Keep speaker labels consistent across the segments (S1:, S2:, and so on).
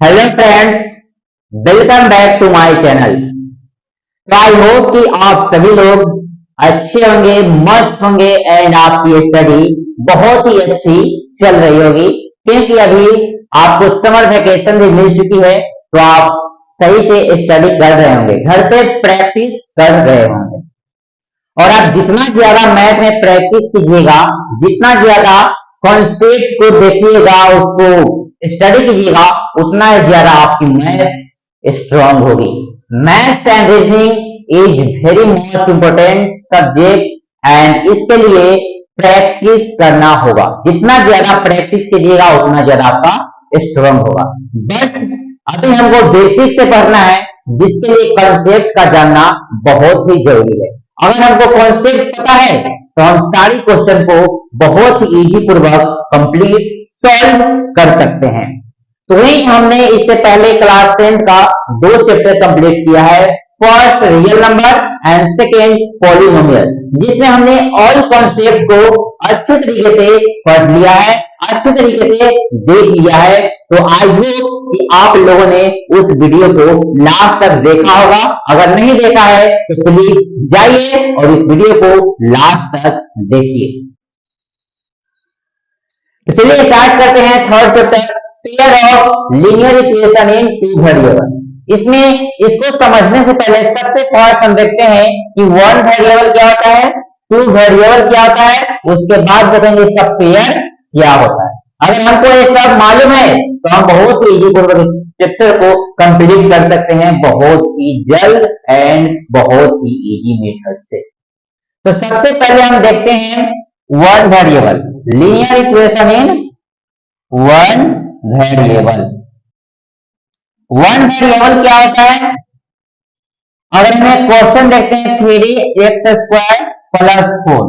S1: Hello friends, welcome back to my channel. तो I hope कि आप सभी लोग अच्छे होंगे, मस्त होंगे एंड आपकी स्टडी बहुत ही अच्छी चल रही होगी, क्योंकि अभी आपको समर वेकेशन भी मिल चुकी है। तो आप सही से स्टडी कर रहे होंगे, घर पे प्रैक्टिस कर रहे होंगे और आप जितना ज्यादा मैथ में प्रैक्टिस कीजिएगा, जितना ज्यादा कॉन्सेप्ट को देखिएगा, उसको स्टडी कीजिएगा, उतना ही ज्यादा आपकी मैथ्स स्ट्रांग होगी। Maths and reasoning is very most important subject and इसके लिए प्रैक्टिस करना होगा। जितना ज्यादा प्रैक्टिस कीजिएगा उतना ज्यादा आपका स्ट्रांग होगा। बट अभी हमको बेसिक से पढ़ना है, जिसके लिए कॉन्सेप्ट का जानना बहुत ही जरूरी है। अगर हमको कॉन्सेप्ट पता है तो हम सारी क्वेश्चन को बहुत ही इजी पूर्वक कंप्लीट सॉल्व कर सकते हैं। तो वही हमने इससे पहले क्लास 10 का 2 चैप्टर कंप्लीट किया है, first real number and second polynomial, जिसमें हमने ऑल कॉन्सेप्ट को अच्छे तरीके से पढ़ लिया है, अच्छे तरीके से देख लिया है। तो आई होप कि आप लोगों ने उस वीडियो को लास्ट तक देखा होगा। अगर नहीं देखा है तो प्लीज जाइए और इस वीडियो को लास्ट तक देखिए। तो चलिए स्टार्ट करते हैं third chapter, pair of linear equation in two variable. इसमें इसको समझने से पहले सबसे फर्स्ट हम देखते हैं कि वन वेरिएबल क्या होता है, टू वेरिएबल क्या होता है, उसके बाद देखेंगे इसका पेयर क्या होता है। अगर हमको ये सब मालूम है तो हम बहुत ही इजी पूर्वक इस चैप्टर को कंप्लीट कर सकते हैं, बहुत ही जल्द एंड बहुत ही इजी मेथड से। तो सबसे पहले हम देखते हैं one variable, linear equation in one variable. One variable क्या होता है? अगर हमें क्वेश्चन देखते हैं 3x² + 4,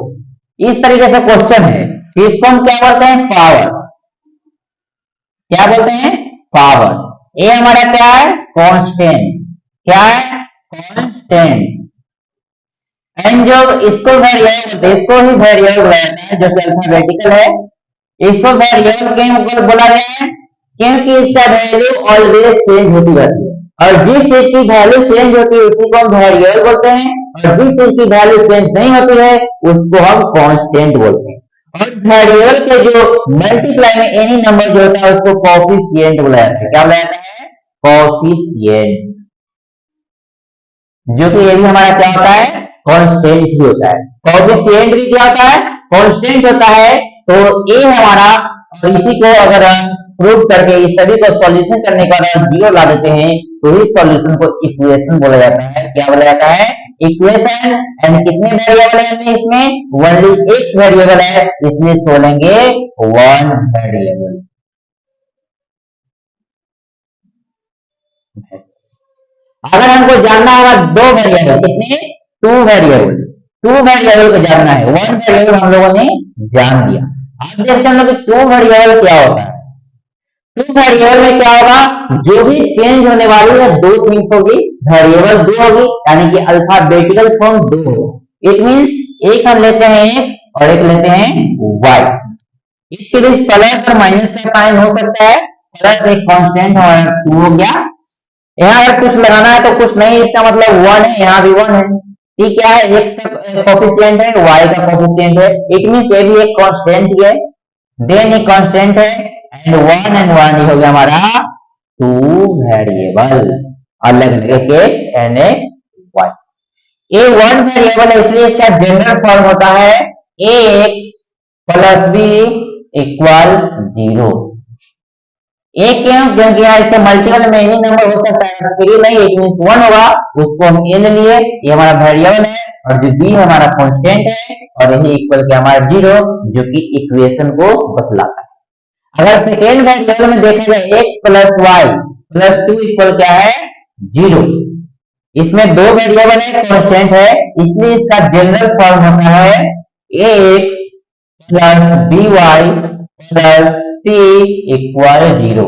S1: इस तरीके से क्वेश्चन है, तो इसको हम क्या बोलते हैं? पावर। क्या बोलते हैं? पावर। ये हमारा क्या है? कांस्टेंट। क्या है? कांस्टेंट। एंड जो इसको वेरिएबल, इसको ही वेरिएबल रहता है, जो कि अल्फाबेटिकल है। इसको वेरिएबल क्यों बोला गया है? क्योंकि इसका वैल्यू ऑलवेज चेंज होती रहती है, और जिस चीज की वैल्यू चेंज होती है उसी को हम वेरिएबल बोलते हैं, और जिस चीज की वैल्यू चेंज नहीं होती है उसको हम कांस्टेंट बोलते हैं। और वेरिएबल के जो मल्टीप्लाई में एनी नंबर जो होता है उसको कोफिशिएंट बोला जाता है। क्या बोला जाता है? कोफिशिएंट। जो कि ये भी हमारा क्या होता है? कांस्टेंट ही होता है। कोफिशिएंट भी क्या होता है? कांस्टेंट होता है। तो ये हमारा, और इसी को अगर हम प्रूव करके इस सभी को सॉल्यूशन करने के बाद जीरो ला देते हैं तो इस सॉल्यूशन को इक्वेशन बोला जाता है। क्या बोला जाता है? इक्वेशन। एंड कितने वेरिएबल है इसमें? ओनली एक्स वेरिएबल है, इसलिए इसको बोलेंगे वन वेरिएबल। अगर हमको जानना होगा दो वेरिएबल, कितने? Two variable. टू वेरिएबल को जानना है, वन वेरिएबल हम लोगों ने जान दिया। अब देखते हैं कि टू वेरिएबल क्या होता है। टू वेरिएबल में क्या होगा? जो भी चेंज होने वाली है दो थिंग्स होगी, वेरिएबल दो होगी, यानी कि अल्फाबेटिकल फॉर्म दो होगा। इट मींस एक हम लेते हैं एक्स और एक लेते हैं वाई। इसके बीच प्लस और माइनस का साइन हो सकता है, प्लस एक कांस्टेंट और टू हो गया। यहाँ अगर कुछ लगाना है तो कुछ नहीं, इसका मतलब वन है, यहाँ भी वन है। ठीक है, एक्स का कोफिशिएंट है, वाई का कोफिशिएंट है, इट मींस ये भी एक कांस्टेंट ही है, देन एक कांस्टेंट है, एंड वन हो गया हमारा टू वेरिएबल, अलग अलग एक एक्स एंड एक वाई। ये वन वेरिएबल है, इसलिए इसका जनरल फॉर्म होता है एक्स + b = 0। एक क्यों? क्योंकि यहाँ इसके मल्टीपल में एनी नंबर हो सकता है, थ्री नहीं, एक मींस वन होगा, उसको हम ए ले लिए, ये हमारा वेरिएबल है, और जो बी हमारा कांस्टेंट है, और यही इक्वल के हमारा 0, जो कि इक्वेशन को बतलाता है। अगर सेकेंड वेरिएबल में देखा जाए x + y + 2 इक्वल क्या है? 0। इसमें दो वेरिएबल है, कांस्टेंट है, इसलिए इसका जनरल फॉर्म होता है ax + by + c = 0।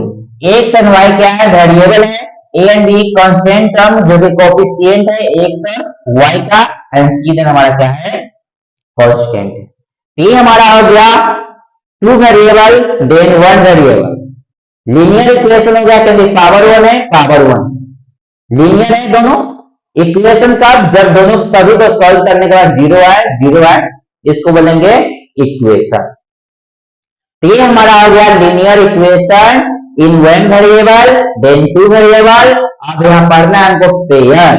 S1: x and y क्या है? वेरिएबल है, a and b constant term जो कि कोफिशिएंट है x और y का, एंड c देन हमारा क्या है? कांस्टेंट है। ये हमारा हो गया two variable then one variable. Linear equation हो गया क्योंकि पावर वन है, पावर वन लीनियर है दोनों इक्वेशन का। जब दोनों सभी को सॉल्व करने के बाद जीरो आए, जीरो आए, इसको बोलेंगे इक्वेशन। तो ये हमारा आ गया linear equation in one variable then two variable. अब यहां पढ़ना है हमको pair,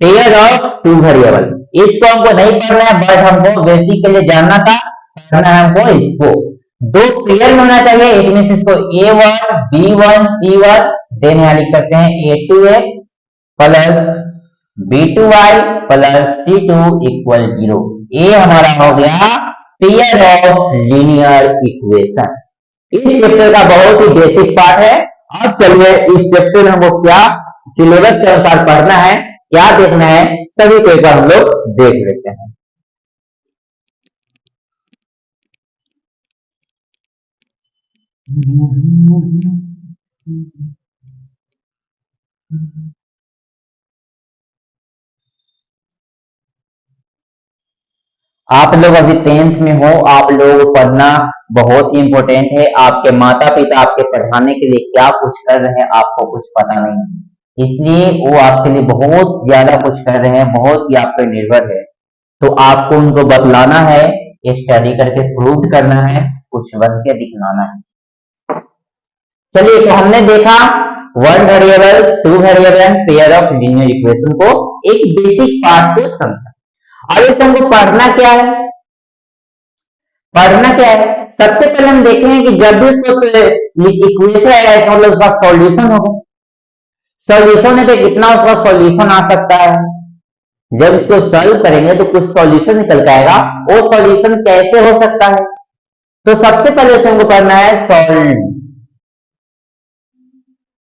S1: pair of two variable. इसको हमको नहीं पढ़ना है बट हमको बेसिक के लिए जानना था, पढ़ना है हमको इसको। दो पेयर में होना चाहिए, इट मींस इसको a1 b1 c1 देन यहां लिख सकते हैं a2x plus b2y plus c2 equal 0। ये हमारा हो गया पेयर ऑफ लीनियर इक्वेशन। इस चैप्टर का बहुत ही बेसिक पार्ट है। अब चलिए इस चैप्टर में हमको क्या सिलेबस के अनुसार पढ़ना है, क्या देखना है, सभी को एक बार हम लोग देख लेते हैं। आप लोग अभी 10th में हो, आप लोगों को पढ़ना बहुत ही इंपॉर्टेंट है। आपके माता पिता आपके पढ़ाने के लिए क्या कुछ कर रहे हैं आपको कुछ पता नहीं, इसलिए वो आपके लिए बहुत ज्यादा कुछ कर रहे हैं, बहुत ही आप पर निर्भर है। तो आपको उनको बतलाना है, स्टडी करके प्रूव करना है, कुछ बन के दिखलाना है। चलिए तो हमने देखा one variable, two variable, pair of linear equation को, एक बेसिक पार्ट को समझा। अब इसे हमको पढ़ना क्या है, पढ़ना क्या है? सबसे पहले हम देखें कि जब भी उसको इक्वेशन आएगा इसका मतलब उसका सॉल्यूशन होगा। सॉल्यूशन है तो कितना उसका सॉल्यूशन आ सकता है। जब इसको सॉल्व करेंगे तो कुछ सॉल्यूशन निकल के आएगा, वो सॉल्यूशन कैसे हो सकता है? तो सबसे पहले इसे हमको पढ़ना है सॉल्व,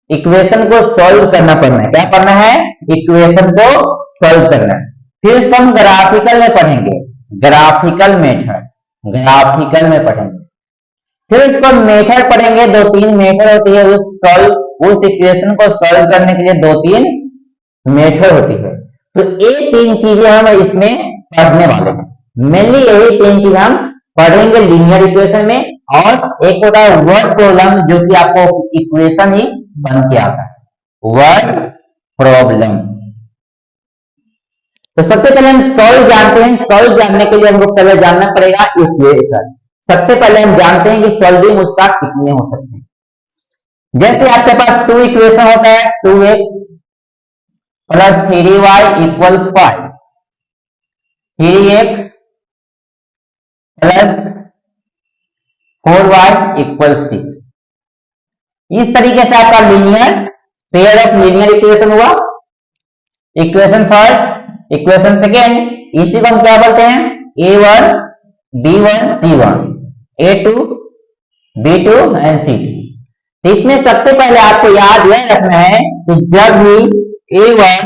S1: इक्वेशन को सॉल्व करना पड़ना है। क्या करना है? इक्वेशन को सॉल्व करना है। फिर इसको हम ग्राफिकल में पढ़ेंगे, ग्राफिकल मेथड, ग्राफिकल में पढ़ेंगे। फिर इसको मेथड पढ़ेंगे, दो तीन मेथड होती है उस इक्वेशन को सॉल्व करने के लिए, दो तीन मेथड होती है। तो ये तीन चीजें हम इसमें पढ़ने वाले हैं। मेनली यही तीन चीज हम पढ़ेंगे लीनियर इक्वेशन में। और एक होता है वर्ड प्रॉब्लम, जो कि आपको इक्वेशन ही बन के आता है, वर्ड प्रॉब्लम। तो सबसे पहले हम सॉल्व जानते हैं। सॉल्व जानने के लिए हमको पहले जानना पड़ेगा इक्वेशन। सबसे पहले हम जानते हैं कि सॉल्विंग उसका कितने हो सकते हैं। जैसे आपके पास टू इक्वेशन होता है, 2x plus 3y equal 5, 3x plus 4y equal 6। इस तरीके से आपका linear pair of linear equation हुआ। इक्वेशन फर्स्ट, इक्वेशन सेकेंड, इसी को हम क्या बोलते हैं? a1 b1 c1, a2 b2 and c2। तो इसमें सबसे पहले आपको याद यह रखना है कि जब भी a1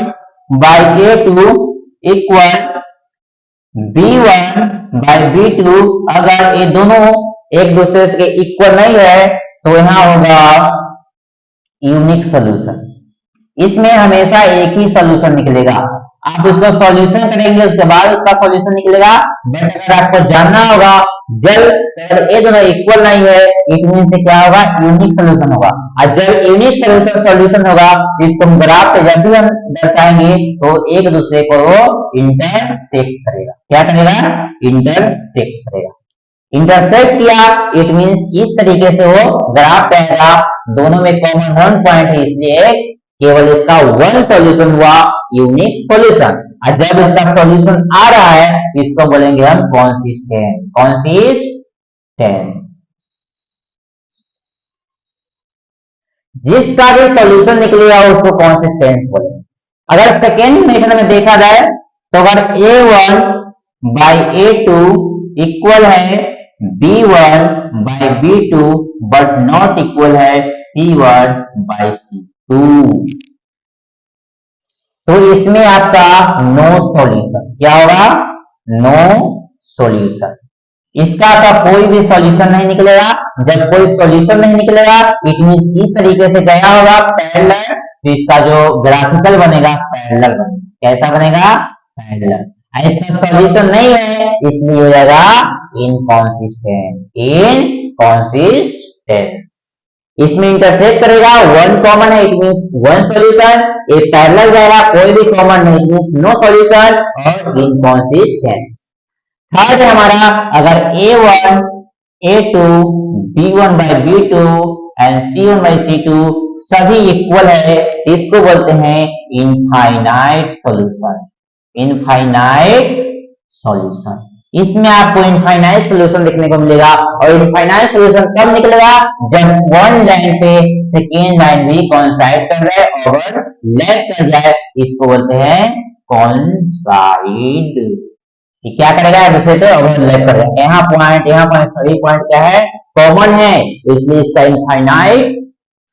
S1: by a2 equal b1 by b2, अगर ये दोनों एक दूसरे के इक्वल नहीं है तो यहां होगा यूनिक सॉल्यूशन। इसमें हमेशा एक ही सॉल्यूशन निकलेगा। आप उसका सॉल्यूशन करेंगे उसके बाद उसका सॉल्यूशन निकलेगा। बट अगर आपको जानना होगा जब ये दोनों इक्वल नहीं है, इट मीन से क्या होगा? यूनिक सॉल्यूशन होगा। और जब यूनिक सॉल्यूशन होगा, इसको हम ग्राफ पे जब भी हम दर्शाएंगे तो एक दूसरे को इंटरसेक्ट करेगा। क्या करेगा? इंटरसेक्ट करेगा। इंटरसेक्ट किया इट मींस इस तरीके से वो ग्राफ पे आएगा, दोनों में कॉमन वन पॉइंट है, इसलिए केवल इसका वन सॉल्यूशन हुआ, यूनिक सॉल्यूशन। और जब इसका सॉल्यूशन आ रहा है इसको बोलेंगे हम कॉन्सिस्टेंट, कॉन्सिस्टेंट। जिसका भी सॉल्यूशन निकलेगा उसको कॉन्सिस्टेंट बोलेंगे। अगर सेकेंड मेथड में देखा जाए तो अगर a1 बाई a2 इक्वल है b1 by b2 but not equal है c1 बाई c2, तो इसमें आपका नो सॉल्यूशन। क्या होगा? No solution. इसका आपका कोई भी सॉल्यूशन नहीं निकलेगा। जब कोई सॉल्यूशन नहीं निकलेगा इट मींस इस तरीके से गया होगा पैरेलल, तो इसका जो ग्राफिकल बनेगा पैरेलल बनेगा। कैसा बनेगा? पैरेलल। इसका सॉल्यूशन नहीं है इसलिए हो जाएगा इनकॉन्सिस्टेंट, इनकॉन्सिस्टेंस। इसमें इंटरसेक्ट करेगा, वन कॉमन है, इट मींस वन सॉल्यूशन। ये पैरेलल जाएगा, कोई भी कॉमन नहीं, इट मींस नो सॉल्यूशन और इनकंसिस्टेंस। थर्ड है हमारा, अगर A1 A2 B1 by B2 and C1 by C2 सभी इक्वल है, इसको बोलते हैं इनफाइनाइट सॉल्यूशन। इनफाइनाइट सॉल्यूशन, इसमें आपको इनफाइनाइट सॉल्यूशन देखने को मिलेगा। और इनफाइनाइट सॉल्यूशन कब निकलेगा, जब वन लाइन पे सेकेंड लाइन भी कोइंसाइड कर रहे और लैग कर जाए, इसको बोलते हैं कोइंसाइड। क्या करेगा, दूसरे पे ओवरलैप कर जाए। यहाँ पॉइंट सभी पॉइंट क्या है, कॉमन है, इसलिए इसका इनफाइनाइट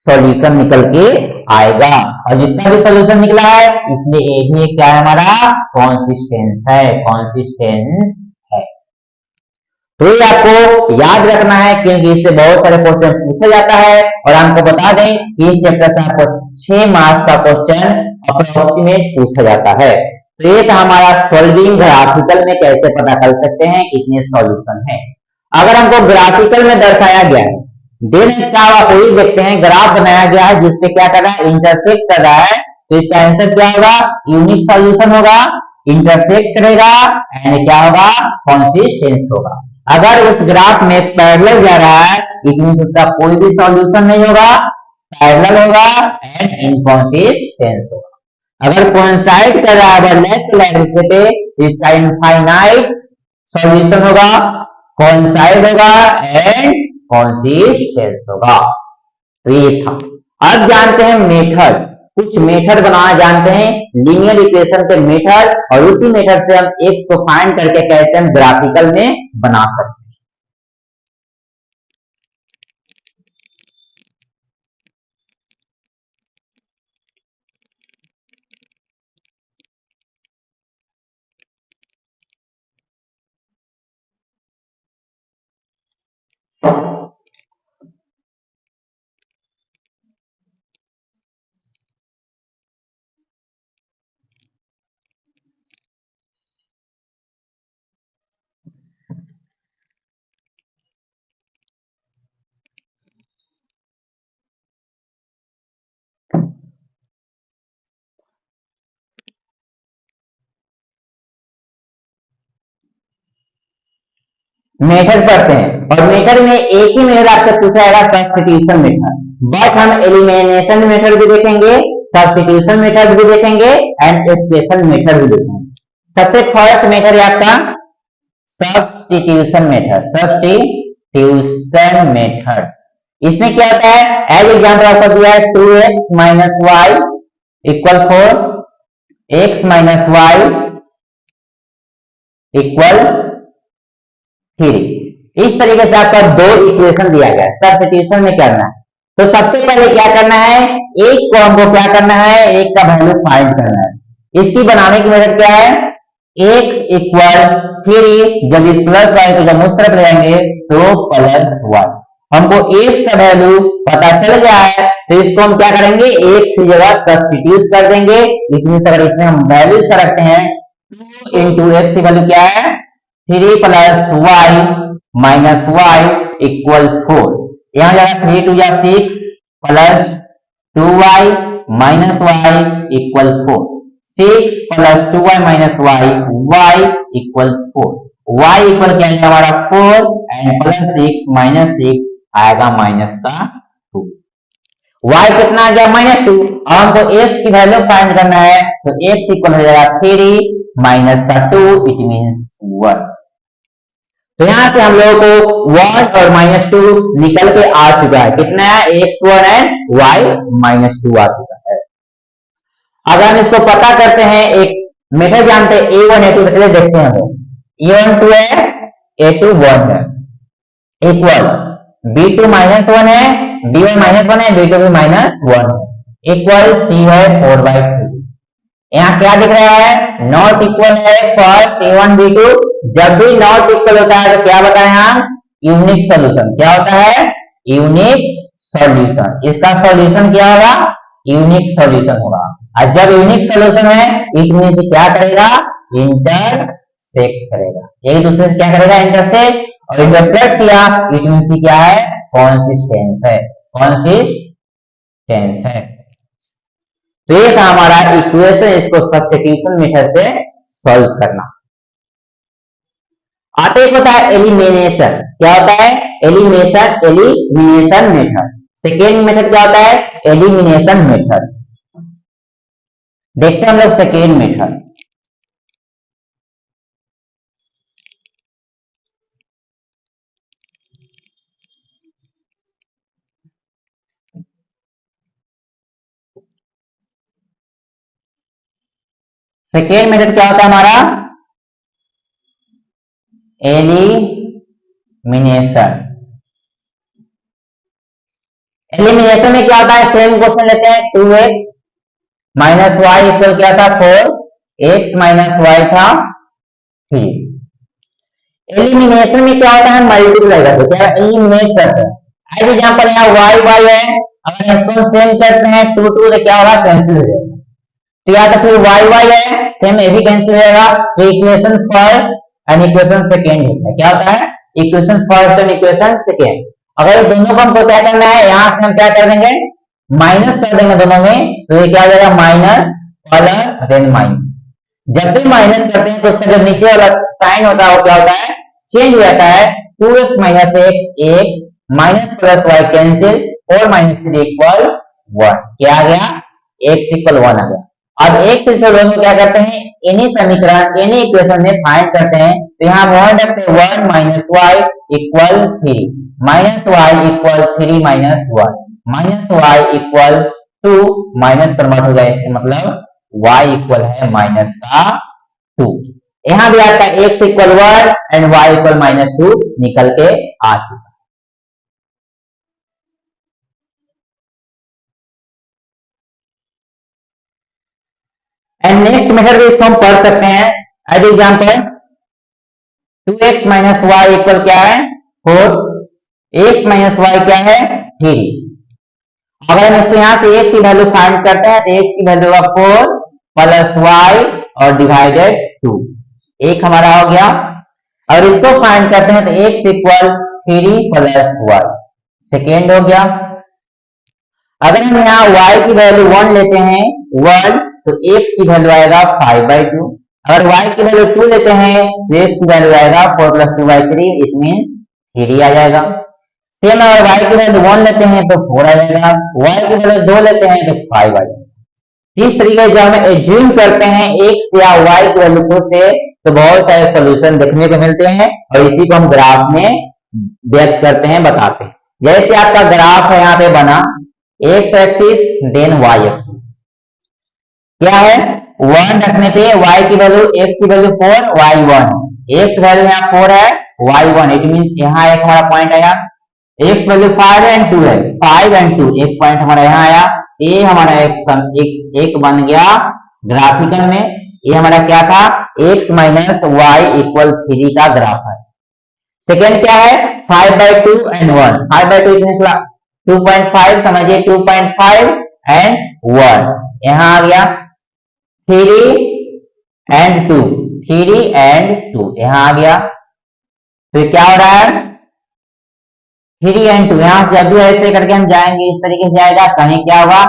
S1: सॉल्यूशन निकल के आएगा। और जिसका भी सॉल्यूशन निकला है, इसलिए ये भी क्या है, हमारा कॉन्सिस्टेंस है, कॉन्सिस्टेंस है। तो ये आपको याद रखना है, क्योंकि इससे बहुत सारे क्वेश्चन पूछा जाता है। और आपको बता दें कि इस चैप्टर से आपको 6 मार्क्स का क्वेश्चन अप्रोक्सीमेट पूछा जाता है। तो ये था हमारा सॉल्विंग ग्राफिकल में कैसे पता कर सकते हैं कितने सॉल्यूशन है। अगर हमको ग्राफिकल में दर्शाया गया है, देन इसका आप वही देखते हैं, ग्राफ बनाया गया है जिसपे क्या कर रहा है, इंटरसेक्ट कर रहा है, तो इसका आंसर क्या होगा, यूनिक सॉल्यूशन होगा, इंटरसेक्ट करेगा एंड क्या होगा, कंसिस्टेंस होगा। अगर उस ग्राफ में पैरेलल जा रहा है, इट मींस उसका कोई भी सॉल्यूशन नहीं होगा, पैरेलल होगा एंड इनकंसिस्टेंस होगा। अगर कोइंसाइड कर रहा है लेफ्ट लाइन पे, इसका इनफाइनाइट सॉल्यूशन होगा, कोइंसाइड होगा एंड कंसिस्टेंस होगा। तो ये था। अब जानते हैं मेथड, कुछ मेथड बनाना जानते हैं, लीनियर इक्वेशन के मेथड, और उसी मेथड से हम एक्स को फाइंड करके कैसे हम ग्राफिकल में बना सकते हैं। मेथड पढ़ते हैं, और मेथड में एक ही मेथड आपसे पूछा जाएगा, सब्स्टिट्यूशन मेथड। बट हम एलिमिनेशन मेथड भी देखेंगे, सब्स्टिट्यूशन मेथड भी देखेंगे एंड स्पेशल मेथड भी देखेंगे। सबसे फर्स्ट मेथड है आपका सब्स्टिट्यूशन मेथड। सब्स्टिट्यूशन मेथड, इसमें क्या होता है, एज एग्जाम्पल आपको दिया है 2x minus y equal 4, x minus y equal 3। इस तरीके से आपका दो इक्वेशन दिया गया है, सब्स्टिट्यूशन में करना है। तो सबसे पहले क्या करना है, एक को हमको क्या करना है, एक का वैल्यू फाइंड करना है। इसकी बनाने की मेथड क्या है, x इक्वल 3, जब इस प्लस वाई को जब उस तरफ ले जाएंगे तो प्लस वाई। हमको x का वैल्यू पता चल गया है, तो इसको हम क्या करेंगे, x की जगह सब्स्टिट्यूट कर देंगे। इसमें से अगर इसमें हम वैल्यूज का रखते हैं, 2 इंटू एक्स की वैल्यू क्या है, 3 plus y minus y equal 4। यहां जाएगा 3 टू या 6 plus 2y minus y equal 4। 6 plus 2y minus y, y equal 4। y equal क्या है हमारा 4 एंड प्लस 6 माइनस 6 आएगा माइनस का 2। y कितना आ गया, -2। अब हमको x की वैल्यू फाइंड करना है, तो x इक्वल हो जाएगा 3 माइनस का 2, इट मींस 1। तो यहां से हम लोगों को 1 और -2 निकल के आ चुका है। कितना है, x1 एंड y -2 आ चुका है। अगर हम इसको पता करते हैं, एक मेथड जानते हैं a1 a2, चलिए देखते हैं हम। a1 2 है, a2 1 है, इक्वल b2 -1 है, b1 -1 है, b2 भी -1 है, इक्वल c है 4/3। यहाँ क्या दिख रहा है, नॉट इक्वल है फर्स्ट a1 b2। जब भी नॉट इक्वल होता है तो क्या बताएं हम, यूनिक सॉल्यूशन। क्या होता है, यूनिक सॉल्यूशन। इसका सॉल्यूशन क्या होगा, यूनिक सॉल्यूशन होगा। और जब यूनिक सॉल्यूशन है, इट मींस क्या करेगा, इंटरसेक्ट करेगा, एक दूसरे से क्या करेगा, इंटरसेक्ट। और इंटरसेक्ट किया, इट मींस क्या है, कंसिस्टेंस है। कंसिस्टेंस है। तो ये था हमारा इक्वेशन, इसको सब्स्टिट्यूशन मेथड से सॉल्व करना। आते एक होता है एलिमिनेशन। क्या होता है? Elimination method. सेकेंड मेथड क्या होता है? Elimination method. देखते हैं हम लोग सेकेंड मेथड। सेकेंड मेथड क्या होता है हमारा? एलिमिनेशन। एलिमिनेशन में क्या होता है? सेम क्वेश्चन लेते हैं। 2x माइनस वाई इक्वल क्या था? 4, x माइनस वाई था 3। एलिमिनेशन में क्या होता है? मल्टीप्लाई करते हैं, क्या एलिमिनेट करते हैं। एज एग्जांपल यहाँ वाई वाई है, अगर इसको हम सेम करते हैं 2 2 तो क्या होगा? कैंसिल हो जाएगा। तो या तो फिर वाई वाई है, सेम ये भी कैंसिल हो जाएगा। तो equation first and equation second होता है। क्या होता है? Equation first and equation second. अगर दोनों को हमको क्या करना है, यहां से हम क्या कर देंगे? माइनस कर देंगे दोनों में, तो ये क्या हो जाएगा? Minus plus then minus. जब भी माइनस करते हैं तो उसका जो नीचे वाला साइन होता है वो क्या होता है? चेंज हो जाता है। 2x minus x minus plus y cancel और माइनस 3 इक्वल 1। क्या आ गया? x इक्वल 1 आ गया। अब x इक्वल 1 को क्या करते हैं? इन्हीं समीकरण इन्हीं इक्वेशन में फाइंड करते हैं। तो यहाँ 1 रखते हैं, 1 minus y equal 3 minus y equal 3 minus 1 minus y equal 2 minus convert हो जाए, मतलब y इक्वल है माइनस का 2। यहां भी आता है x equal 1 and y equal minus 2 निकल के आ चुका। एंड नेक्स्ट मेथड भी इसको हम पढ़ सकते हैं। As example 2x minus y equal क्या है? 4। x माइनस वाई क्या है? 3। अगर हम इसको यहां से x की वैल्यू फाइंड करते हैं तो x की वैल्यू होगा 4 प्लस y और डिवाइडेड 2। एक हमारा हो गया। और इसको फाइंड करते हैं तो x equal 3 plus y second हो गया। अगर हम यहाँ y की वैल्यू 1 लेते हैं 1, तो x की वैल्यू आएगा 5/2। अगर y की वैल्यू 2 लेते हैं तो x की वैल्यू आएगा 4 प्लस 2/3, इट मीन्स 3 आ जाएगा। सेम अगर y की वैल्यू 1 लेते हैं तो 4 आ जाएगा, y की वैल्यू 2 लेते हैं तो 5 आ जाएगा। इस तरीके से हम एज्यूम करते हैं x या y की वैल्यू को से, तो बहुत सारे सॉल्यूशन देखने को मिलते हैं और इसी को हम ग्राफ में व्यक्त करते हैं, बताते हैं। जैसे आपका ग्राफ है यहाँ पे बना, x axis then y axis क्या है? 1 रखने पे y की वैल्यू x की वैल्यू 4 y 1, x वैल्यू यहाँ 4 है y 1, इट मींस यहाँ एक हमारा पॉइंट आया। x वैल्यू 5 एंड 2 है, 5 एंड 2 एक पॉइंट हमारा यहाँ आया। ये हमारा एक बन गया ग्राफिकल में। ये हमारा क्या था? x माइनस वाई इक्वल 3 का ग्राफ है। सेकेंड क्या है? 5/2 एंड 1, 5/2 मींस 2.5, समझिए 2.5 एंड 1 यहां आ गया। 3 एंड 2, 3 एंड 2 यहां आ गया। तो क्या हो रहा है? 3 एंड 2 यहां जब भी ऐसे करके हम जाएंगे, इस तरीके से जाएगा, कहीं क्या होगा?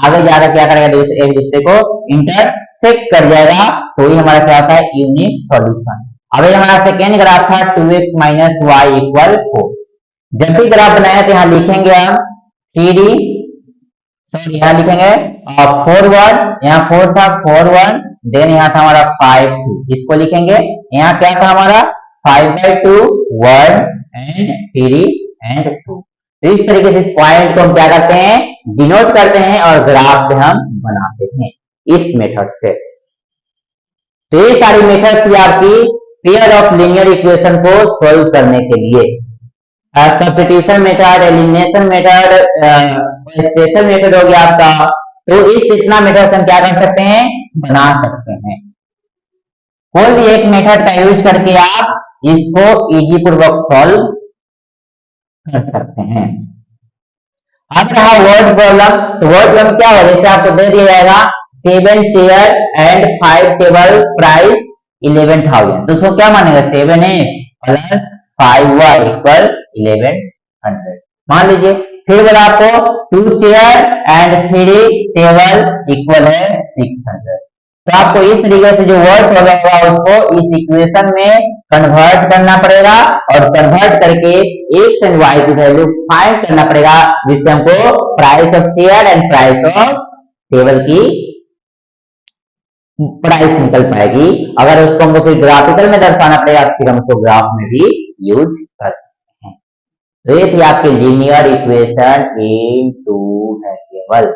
S1: आगे जाकर क्या करेगा? एक दूसरे को इंटरसेक्ट कर जाएगा। तो ये हमारा क्या होता है? Unique solution. अब ये हमारा सेकेंड ग्राफ था 2x माइनस वाई इक्वल 4। जब भी ग्राफ बनाया तो यहां लिखेंगे हम 3, सॉरी यहाँ लिखेंगे 4 1, यहाँ 4 था 4 1, देन यहाँ था हमारा 5 2, इसको लिखेंगे। यहाँ क्या था हमारा? 5/2 1 एंड 3 एंड 2। तो इस तरीके से इस पॉइंट को हम क्या करते हैं? डिनोट करते हैं और ग्राफ में हम बनाते हैं इस मेथड से। तो ये सारी मेथड थी आपकी पेयर ऑफ लीनियर इक्वेशन को सोल्व करने के लिए। Substitution method, elimination method, special method हो गया आपका। तो इस इतना मेथड हम क्या कर सकते हैं? बना सकते हैं। कोई भी एक मेथड का यूज करके आप इसको इजी पूर्वक सॉल्व कर सकते हैं। अब रहा वर्ड प्रॉब्लम। तो वर्ड प्रॉब्लम क्या होगा? जैसे आपको दे दिया जाएगा 7 चेयर एंड 5 टेबल प्राइस 11,000, तो उसको क्या मानेगा? 7x plus 5y equal 1100। मान लीजिए फिर बोला आपको 2 चेयर एंड 3 टेबल इक्वल है 600। तो आपको इस तरीके से जो वर्ड प्रॉब्लम होगा उसको इस इक्वेशन में कन्वर्ट करना पड़ेगा और कन्वर्ट करके एक्स एंड वाई की वैल्यू फाइंड करना पड़ेगा, जिससे हमको price of chair and price of table की प्राइस निकल पाएगी। अगर उसको हमको फिर ग्राफिकल में दर्शाना पड़ेगा फिर हम उसको ग्राफ में भी यूज कर सकते हैं। तो ये थी आपकी लीनियर इक्वेशन इन टू वेरिएबल।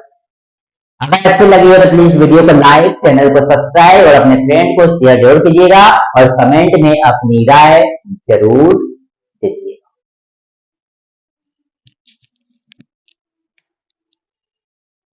S1: अगर अच्छी लगी हो तो प्लीज वीडियो को लाइक, चैनल को सब्सक्राइब और अपने फ्रेंड को शेयर जरूर कीजिएगा और कमेंट में अपनी राय जरूर दीजिए।